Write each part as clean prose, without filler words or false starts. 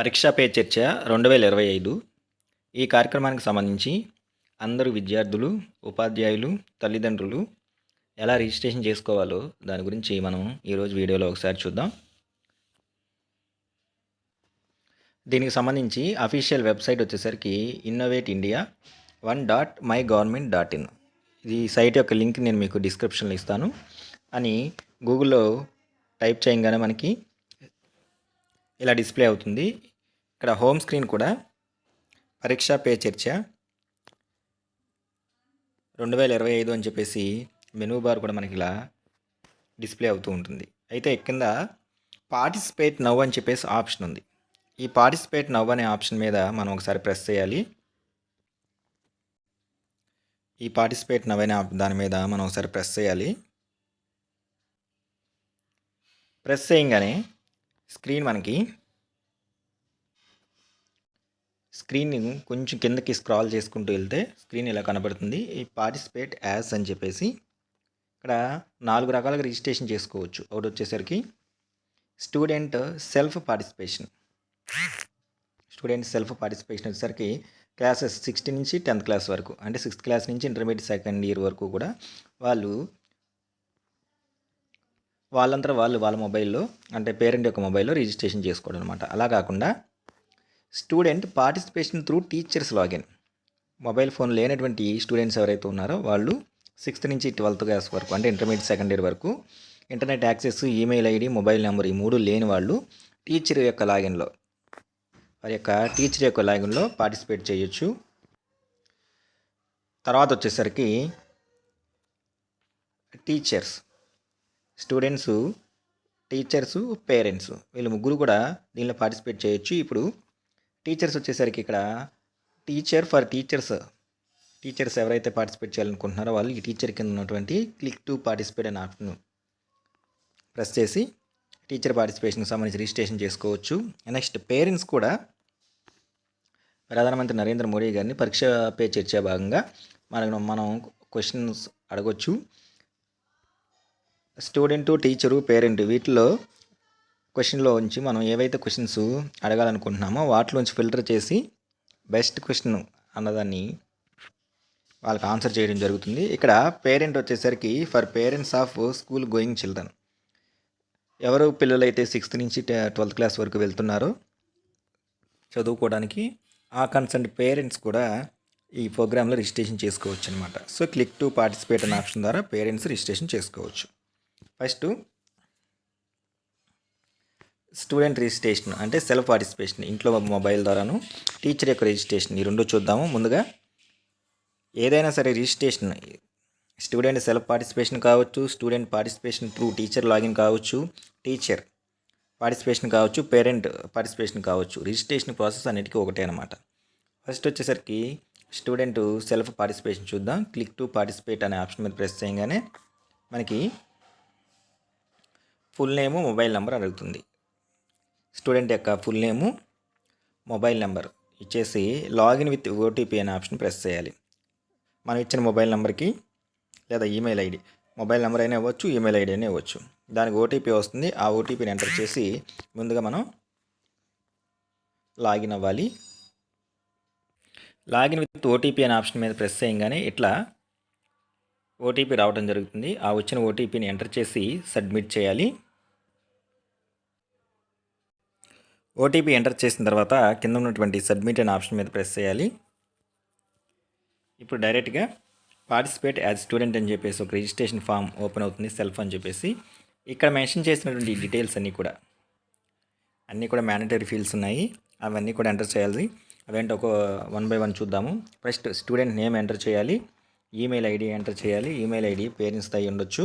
పరీక్షా పే చర్చ 2025 ఈ కార్యక్రమానికి సంబంధించి అందరూ విద్యార్థులు, ఉపాధ్యాయులు, తల్లిదండ్రులు ఎలా రిజిస్ట్రేషన్ చేసుకోవాలో దాని గురించి మనం ఈరోజు వీడియోలో ఒకసారి చూద్దాం. దీనికి సంబంధించి అఫీషియల్ వెబ్సైట్ వచ్చేసరికి ఇన్నోవేట్ ఇండియా 1.mygovernment.in. ఈ సైట్ యొక్క లింక్ నేను మీకు డిస్క్రిప్షన్లో ఇస్తాను అని గూగుల్లో టైప్ చేయగానే మనకి ఇలా డిస్ప్లే అవుతుంది. ఇక్కడ హోమ్ స్క్రీన్ కూడా పరీక్షా పే చర్చ 2025 అని చెప్పేసి మెనూ బార్ కూడా మనకి ఇలా డిస్ప్లే అవుతూ ఉంటుంది. అయితే కింద పార్టిసిపేట్ నవ్ అని చెప్పేసి ఆప్షన్ ఉంది. ఈ పార్టిసిపేట్ నవ్ అనే ఆప్షన్ మీద మనం ఒకసారి ప్రెస్ చేయాలి. ఈ పార్టిసిపేట్ నవ్ అనే దాని మీద మనం ఒకసారి ప్రెస్ చేయాలి. ప్రెస్ చేయగానే స్క్రీన్ కొంచెం కిందకి స్క్రాల్ చేసుకుంటూ వెళ్తే స్క్రీన్ ఇలా కనబడుతుంది. ఈ పార్టిసిపేట్ యాజ్ అని చెప్పేసి ఇక్కడ 4 రకాలుగా రిజిస్ట్రేషన్ చేసుకోవచ్చు. ఒకటి వచ్చేసరికి స్టూడెంట్ సెల్ఫ్ పార్టిసిపేషన్ వచ్చేసరికి క్లాసెస్ 6 నుంచి 10th క్లాస్ వరకు, అంటే 6th క్లాస్ నుంచి ఇంటర్మీడియట్ సెకండ్ ఇయర్ వరకు కూడా వాళ్ళంతా వాళ్ళ మొబైల్లో, అంటే పేరెంట్ యొక్క మొబైల్లో రిజిస్ట్రేషన్ చేసుకోవడం అనమాట. అలా కాకుండా student participation through teachers login, mobile phone లేనటువంటి స్టూడెంట్స్ ఎవరైతే ఉన్నారో వాళ్ళు 6th నుంచి 12th క్లాస్ వరకు, అంటే ఇంటర్మీడియట్ సెకండ్ ఇయర్ వరకు internet access, email ID, mobile number ఈ 3 లేని వాళ్ళు టీచర్ యొక్క లాగిన్లో పార్టిసిపేట్ చేయొచ్చు. తర్వాత వచ్చేసరికి స్టూడెంట్స్, టీచర్స్, పేరెంట్స్ వీళ్ళు ముగ్గురు కూడా దీనిలో పార్టిసిపేట్ చేయొచ్చు. ఇప్పుడు టీచర్స్ వచ్చేసరికి ఇక్కడ టీచర్స్ ఎవరైతే పార్టిసిపేట్ చేయాలనుకుంటున్నారో వాళ్ళు ఈ టీచర్ కింద ఉన్నటువంటి క్లిక్ టు పార్టిసిపేట్ అనే ఆప్షన్ ప్రెస్ చేసి టీచర్ పార్టిసిపేషన్కి సంబంధించి రిజిస్ట్రేషన్ చేసుకోవచ్చు. నెక్స్ట్ పేరెంట్స్ కూడా ప్రధానమంత్రి నరేంద్ర మోడీ గారిని పరీక్ష పే చర్చ భాగంగా మనం క్వశ్చన్స్ అడగొచ్చు. స్టూడెంటు, టీచరు, పేరెంట్ వీటిలో క్వశ్చన్లో ఉంచి మనం ఏవైతే క్వశ్చన్స్ అడగాలనుకుంటున్నామో వాటిలోంచి ఫిల్టర్ చేసి బెస్ట్ క్వశ్చన్ అన్నదాన్ని వాళ్ళకి ఆన్సర్ చేయడం జరుగుతుంది. ఇక్కడ పేరెంట్ వచ్చేసరికి for parents of school going children, ఎవరు పిల్లలైతే 6th నుంచి 12th క్లాస్ వరకు వెళ్తున్నారో చదువుకోవడానికి ఆ కన్సర్న్ పేరెంట్స్ కూడా ఈ ప్రోగ్రాంలో రిజిస్ట్రేషన్ చేసుకోవచ్చు అనమాట. సో క్లిక్ టు పార్టిసిపేట్ అనే ఆప్షన్ ద్వారా పేరెంట్స్ రిజిస్ట్రేషన్ చేసుకోవచ్చు. ఫస్ట్ స్టూడెంట్ రిజిస్ట్రేషన్ అంటే సెల్ఫ్ పార్టిసిపేషన్, ఇంట్లో మొబైల్ ద్వారాను, టీచర్ యొక్క రిజిస్ట్రేషన్, ఈ రెండు చూద్దాము. ముందుగా ఏదైనా సరే రిజిస్ట్రేషన్, స్టూడెంట్ సెల్ఫ్ పార్టిసిపేషన్ కావచ్చు, student participation through teacher login కావచ్చు, టీచర్ పార్టిసిపేషన్ కావచ్చు, పేరెంట్ పార్టిసిపేషన్ కావచ్చు, రిజిస్ట్రేషన్ ప్రాసెస్ అన్నిటికీ ఒకటే అనమాట. ఫస్ట్ వచ్చేసరికి స్టూడెంట్ సెల్ఫ్ పార్టిసిపేషన్ చూద్దాం. క్లిక్ టు పార్టిసిపేట్ అనే ఆప్షన్ మీద ప్రెస్ చేయగానే మనకి ఫుల్ నేము, మొబైల్ నెంబర్ అడుగుతుంది. స్టూడెంట్ యొక్క ఫుల్ నేము, మొబైల్ నెంబర్ ఇచ్చేసి లాగిన్ విత్ ఓటీపీ అనే ఆప్షన్ ప్రెస్ చేయాలి. మనం ఇచ్చిన మొబైల్ నెంబర్కి లేదా ఈమెయిల్ ఐడి, మొబైల్ నెంబర్ అయినా ఇవ్వచ్చు, ఈమెయిల్ ఐడి అయినా ఇవ్వచ్చు. దానికి ఓటీపీ వస్తుంది. ఆ ఓటీపీని ఎంటర్ చేసి ముందుగా మనం లాగిన్ అవ్వాలి. లాగిన్ విత్ ఓటీపీ అనే ఆప్షన్ మీద ప్రెస్ చేయగానే ఇట్లా ఓటీపీ రావడం జరుగుతుంది. ఆ వచ్చిన ఓటీపీని ఎంటర్ చేసి సబ్మిట్ చేయాలి. ఓటీపీ ఎంటర్ చేసిన తర్వాత కింద ఉన్నటువంటి సబ్మిట్ అనే ఆప్షన్ మీద ప్రెస్ చేయాలి. ఇప్పుడు డైరెక్ట్గా పార్టిసిపేట్ యాజ్ స్టూడెంట్ అని చెప్పేసి ఒక రిజిస్ట్రేషన్ ఫామ్ ఓపెన్ అవుతుంది, సెల్ఫ్ అని చెప్పేసి. ఇక్కడ మెన్షన్ చేసినటువంటి డీటెయిల్స్ అన్నీ కూడా మ్యాండటరీ ఫీల్డ్స్ ఉన్నాయి, అవన్నీ కూడా ఎంటర్ చేయాలి. అవేంటి ఒక 1 by 1 చూద్దాము. ఫస్ట్ స్టూడెంట్ నేమ్ ఎంటర్ చేయాలి, ఈమెయిల్ ఐడి ఎంటర్ చేయాలి. ఈమెయిల్ ఐడి పేరెంట్స్ అయి ఉండొచ్చు.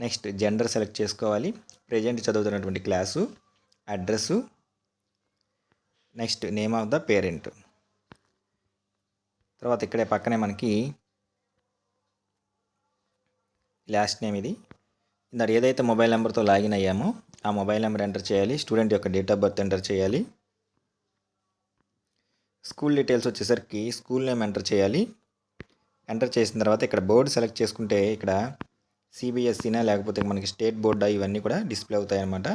నెక్స్ట్ జెండర్ సెలెక్ట్ చేసుకోవాలి, ప్రజెంట్ చదువుతున్నటువంటి class, address, next name of the parent. తర్వాత ఇక్కడే పక్కనే మనకి లాస్ట్ నేమ్, ఇది ఇందాక ఏదైతే మొబైల్ నెంబర్తో లాగిన్ అయ్యామో ఆ మొబైల్ నెంబర్ ఎంటర్ చేయాలి. స్టూడెంట్ యొక్క డేట్ ఆఫ్ బర్త్ ఎంటర్ చేయాలి. స్కూల్ డీటెయిల్స్ వచ్చేసరికి స్కూల్ నేమ్ ఎంటర్ చేయాలి. ఎంటర్ చేసిన తర్వాత ఇక్కడ బోర్డు సెలెక్ట్ చేసుకుంటే ఇక్కడ సిబిఎస్ఈనా లేకపోతే మనకి స్టేట్ బోర్డా ఇవన్నీ కూడా డిస్ప్లే అవుతాయి అన్నమాట.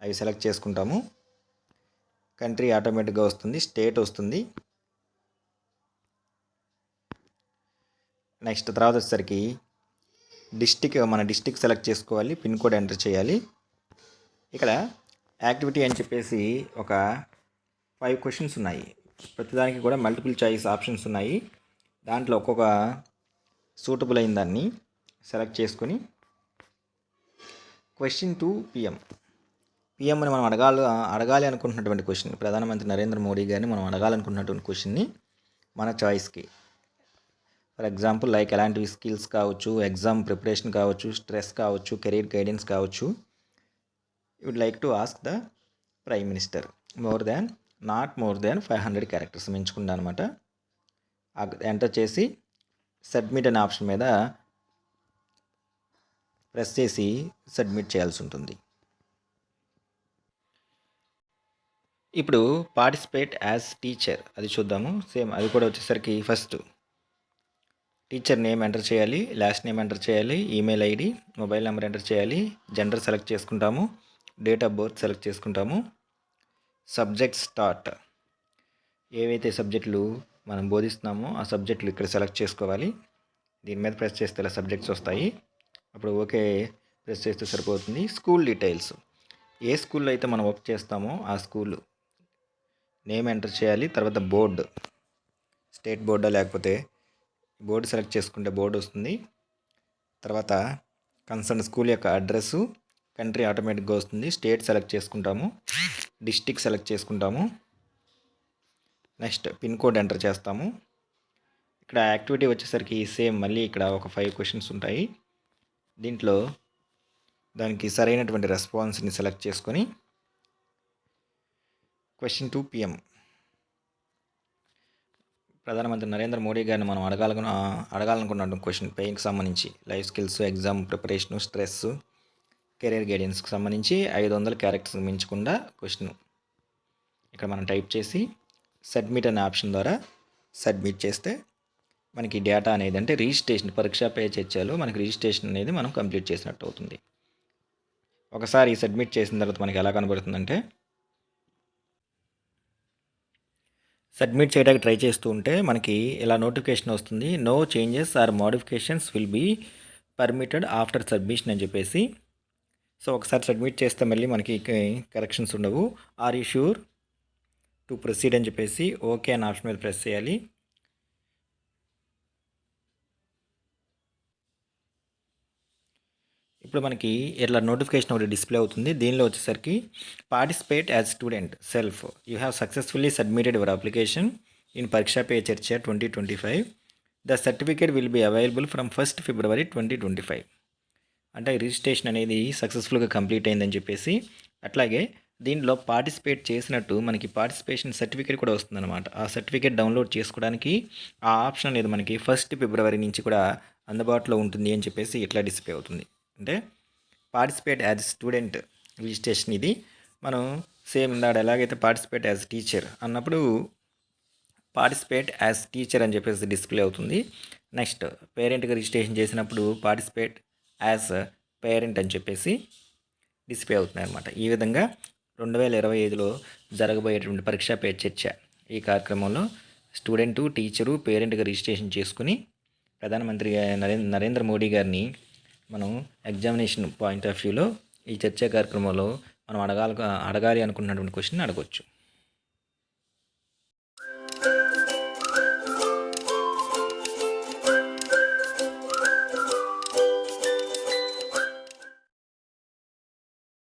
అవి సెలెక్ట్ చేసుకుంటాము. కంట్రీ ఆటోమేటిక్గా వస్తుంది, స్టేట్ వస్తుంది. నెక్స్ట్ తర్వాత వచ్చేసరికి మన డిస్టిక్ సెలెక్ట్ చేసుకోవాలి, పిన్ కోడ్ ఎంటర్ చేయాలి. ఇక్కడ యాక్టివిటీ అని చెప్పేసి ఒక 5 క్వశ్చన్స్ ఉన్నాయి. ప్రతిదానికి కూడా మల్టిపుల్ చాయిస్ ఆప్షన్స్ ఉన్నాయి. దాంట్లో ఒక్కొక్క సూటబుల్ అయిన దాన్ని సెలెక్ట్ చేసుకొని క్వశ్చన్ టు పిఎంని మనం అడగాలి అనుకుంటున్నటువంటి క్వశ్చన్, ప్రధానమంత్రి నరేంద్ర మోడీ గారిని మనం అడగాలనుకుంటున్నటువంటి క్వశ్చన్ని మన చాయిస్కి, ఫర్ ఎగ్జాంపుల్ లైక్ ఎలాంటివి స్కిల్స్ కావచ్చు, ఎగ్జామ్ ప్రిపరేషన్ కావచ్చు, స్ట్రెస్ కావచ్చు, కెరీర్ గైడెన్స్ కావచ్చు. Would like to ask the prime minister not more than 500 characters ఎంచుకుంటా అనమాట. ఎంటర్ చేసి సబ్మిట్ అనే ఆప్షన్ మీద ప్రెస్ చేసి సబ్మిట్ చేయాల్సి ఉంటుంది. ఇప్పుడు పార్టిసిపేట్ యాజ్ టీచర్ అది చూద్దాము. సేమ్ అది కూడా వచ్చేసరికి ఫస్ట్ టీచర్ నేమ్ ఎంటర్ చేయాలి, లాస్ట్ నేమ్ ఎంటర్ చేయాలి, email ID, mobile number enter చేయాలి, జెండర్ సెలెక్ట్ చేసుకుంటాము, డేట్ ఆఫ్ బర్త్ సెలెక్ట్ చేసుకుంటాము, సబ్జెక్ట్ స్టార్ట్, ఏవైతే సబ్జెక్టులు మనం బోధిస్తున్నామో ఆ సబ్జెక్టులు ఇక్కడ సెలెక్ట్ చేసుకోవాలి. దీని మీద ప్రెస్ చేస్తే ఇలా సబ్జెక్ట్స్ వస్తాయి. అప్పుడు ఓకే ప్రెస్ చేస్తే సరిపోతుంది. స్కూల్ డీటెయిల్స్, ఏ స్కూల్లో అయితే మనం వర్క్ చేస్తామో ఆ స్కూల్ నేమ్ ఎంటర్ చేయాలి. తర్వాత బోర్డు, స్టేట్ బోర్డా లేకపోతే బోర్డు సెలెక్ట్ చేసుకుంటే బోర్డు వస్తుంది. తర్వాత కన్సర్న్ స్కూల్ యొక్క అడ్రస్సు, కంట్రీ ఆటోమేటిక్గా వస్తుంది. స్టేట్ సెలెక్ట్ చేసుకుంటాము, డిస్టిక్ సెలెక్ట్ చేసుకుంటాము. నెక్స్ట్ పిన్ కోడ్ ఎంటర్ చేస్తాము. ఇక్కడ యాక్టివిటీ వచ్చేసరికి సేమ్ మళ్ళీ ఇక్కడ ఒక 5 క్వశ్చన్స్ ఉంటాయి. దీంట్లో దానికి సరైనటువంటి రెస్పాన్స్ని సెలెక్ట్ చేసుకొని క్వశ్చన్ టు పిఎం, ప్రధానమంత్రి నరేంద్ర మోడీ గారిని మనం అడగాలనుకున్న క్వశ్చన్ పేయింగ్కి సంబంధించి life skills, exam preparation, stress, career గైడెన్స్కి సంబంధించి 500 క్యారెక్టర్స్ మించకుండా క్వశ్చన్ ఇక్కడ మనం టైప్ చేసి సబ్మిట్ అనే ఆప్షన్ ద్వారా సబ్మిట్ చేస్తే మనకి డేటా అనేది, అంటే రిజిస్ట్రేషన్, పరీక్షా పే చర్చలో మనకి రిజిస్ట్రేషన్ అనేది మనం కంప్లీట్ చేసినట్టు అవుతుంది. ఒకసారి సబ్మిట్ చేసిన తర్వాత మనకి ఎలా కనబడుతుందంటే, సబ్మిట్ చేయడానికి ట్రై చేస్తూ ఉంటే మనకి ఇలా నోటిఫికేషన్ వస్తుంది, no changes or modifications will be permitted after submission అని చెప్పేసి. సో ఒకసారి సబ్మిట్ చేస్తే మళ్ళీ మనకి కరెక్షన్స్ ఉండవు. Are you sure to proceed అని చెప్పేసి ఓకే అనే ఆప్షన్ మీద ప్రెస్ చేయాలి. ఇప్పుడు మనకి ఇట్లా నోటిఫికేషన్ ఒకటి డిస్ప్లే అవుతుంది. దీనిలో వచ్చేసరికి participate as student self, you have successfully submitted your application in Pariksha Pe Charcha 2025. The certificate will be available from 1st February 2025. అంటే రిజిస్ట్రేషన్ అనేది సక్సెస్ఫుల్గా కంప్లీట్ అయిందని చెప్పేసి. అట్లాగే దీనిలో పార్టిసిపేట్ చేసినట్టు మనకి పార్టిసిపేషన్ సర్టిఫికేట్ కూడా వస్తుందన్నమాట. ఆ సర్టిఫికేట్ డౌన్లోడ్ చేసుకోవడానికి ఆ ఆప్షన్ అనేది మనకి 1st February నుంచి కూడా అందుబాటులో ఉంటుంది అని చెప్పేసి ఇట్లా డిస్ప్లే అవుతుంది. అంటే పార్టిసిపేట్ యాజ్ స్టూడెంట్ రిజిస్ట్రేషన్ ఇది. మనం సేమ్ ఇందాక ఎలాగైతే పార్టిసిపేట్ యాజ్ టీచర్ అన్నప్పుడు పార్టిసిపేట్ యాజ్ టీచర్ అని చెప్పేసి డిస్ప్లే అవుతుంది. నెక్స్ట్ పేరెంట్గా రిజిస్ట్రేషన్ చేసినప్పుడు పార్టిసిపేట్ యాజ్ పేరెంట్ అని చెప్పేసి డిస్ప్లే అవుతుంది అనమాట. ఈ విధంగా 2025లో జరగబోయేటువంటి పరీక్షా పే చర్చ ఈ కార్యక్రమంలో స్టూడెంటు, టీచరు, పేరెంట్గా రిజిస్ట్రేషన్ చేసుకుని ప్రధానమంత్రి నరేంద్ర మోడీ గారిని మనం ఎగ్జామినేషన్ పాయింట్ ఆఫ్ వ్యూలో ఈ చర్చా కార్యక్రమంలో మనం అడగాలి అనుకున్నటువంటి క్వశ్చన్ అడగవచ్చు.